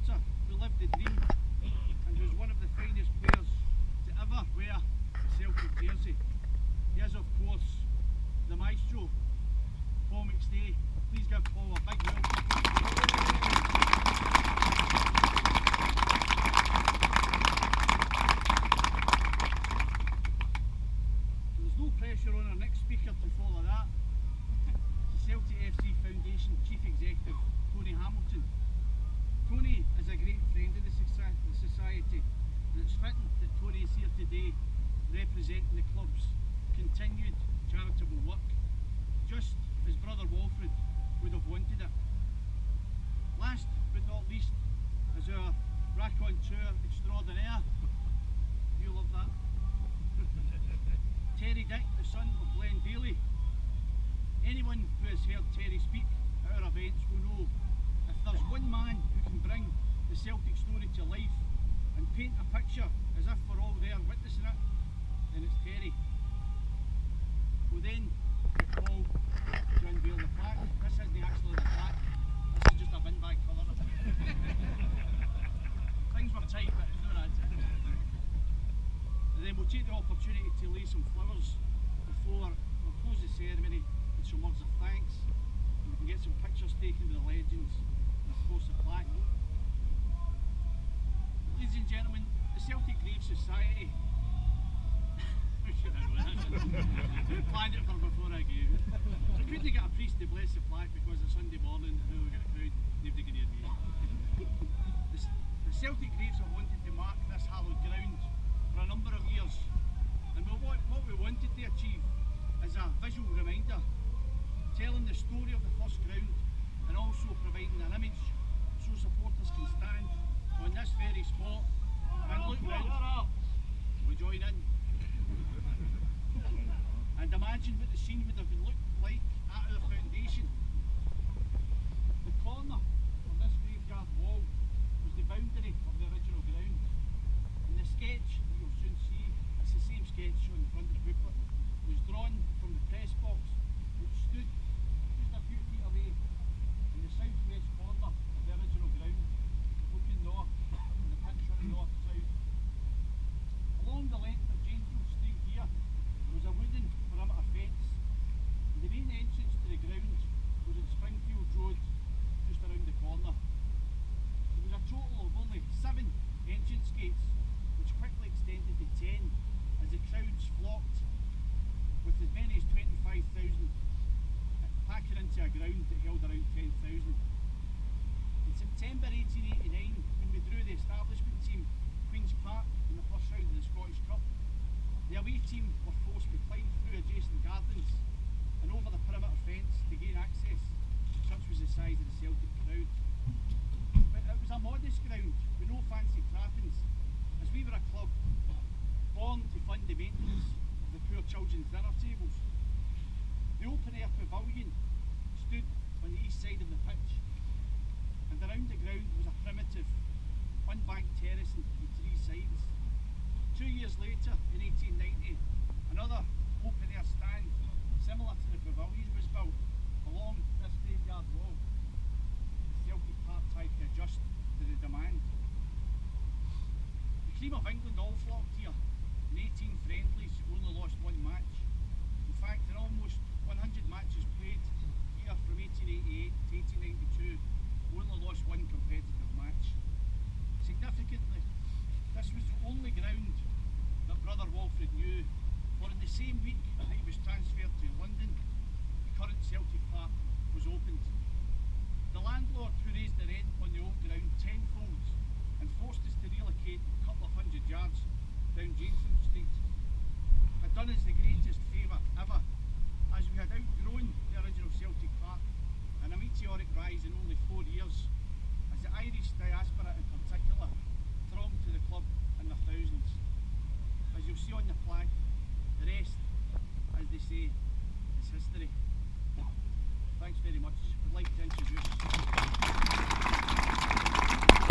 supporter who lived the dream and was one of the finest players to ever wear a Celtic jersey. He is, of course, the maestro, Paul McStay. Please give Paul a big welcome. There's no pressure on our next speaker to follow that. The Celtic FC Foundation Chief Executive, Tony Hamilton. Tony is a great friend of the society, and it's fitting that Tony is here today representing the club's continued charitable work, just as brother Walfred would have wanted it. Last but not least is our raconteur extraordinaire. You love that. Terry Dick, the son of Glenn Daly. Anyone who has heard Terry speak at our events will know if there's one man who can bring the Celtic story to life and paint a picture as if we're all there witnessing it, then it's Terry. We'll then get Paul to unveil the plaque. This isn't actually the plaque, this is just a bin bag cover. Things were tight, but it's not that tight. And then we'll take the opportunity to lay some flowers before we'll close the ceremony with some words of thanks, and we can get some pictures taken with the legends, and of course the plaque. Ladies and gentlemen, the Celtic Grave Society. Who planned it for before I gave it? I couldn't get a priest to bless the plaque because it's Sunday morning and we got a crowd, nobody can hear me. The Celtic Graves have wanted to mark this hallowed ground for a number of years, and what we wanted to achieve is a visual reminder, telling the story of the first ground and also providing an image so supporters can stand on this very spot and look round. We join in and imagine what the scene would have looked like at the foundation. The corner of this graveyard wall was the boundary of the original ground, and the sketch that you'll soon see, it's the same sketch on the front of the booklet, was drawn from the press box which stood just a few feet away in the southwest corner of the original ground, looking north, and the pitch running north-south. Along the length of Janesville Street here was a wooden perimeter fence, and the main entrance to the ground was in Springfield Road, just around the corner. There was a total of only 7 entrance gates, which quickly extended to 10 as the crowds flocked, with as many as 25,000 packing into a ground that held around 10,000. In September 1889, when we drew the establishment team Queen's Park in the first round of the Scottish Cup, the away team were forced to climb through adjacent gardens and over the perimeter fence to gain access. Such was the size of the Celtic crowd. But it was a modest ground with no fancy trappings, as we were a club born to fund the maintenance of the poor children's dinner tables. The open air pavilion stood on the east side of the pitch, and around the ground was a primitive unbanked terrace on 3 sides. 2 years later, in 1890, another open air stand similar to the pavilion was built along this graveyard wall. The Celtic Park tried to adjust to the demand. The cream of England all flocked here. In 18 friendlies, we only lost 1 match. In fact, in almost 100 matches played here from 1888 to 1892, we only lost 1 competitive match. Significantly, this was the only ground that brother Walfred knew, for in the same week that he was transferred to London, the current Celtic Park was opened. The landlord, who raised the rent on the old ground tenfold and forced us to relocate a couple of 100 yards down Janesville Street, had done us the greatest favour ever, as we had outgrown the original Celtic Park, and a meteoric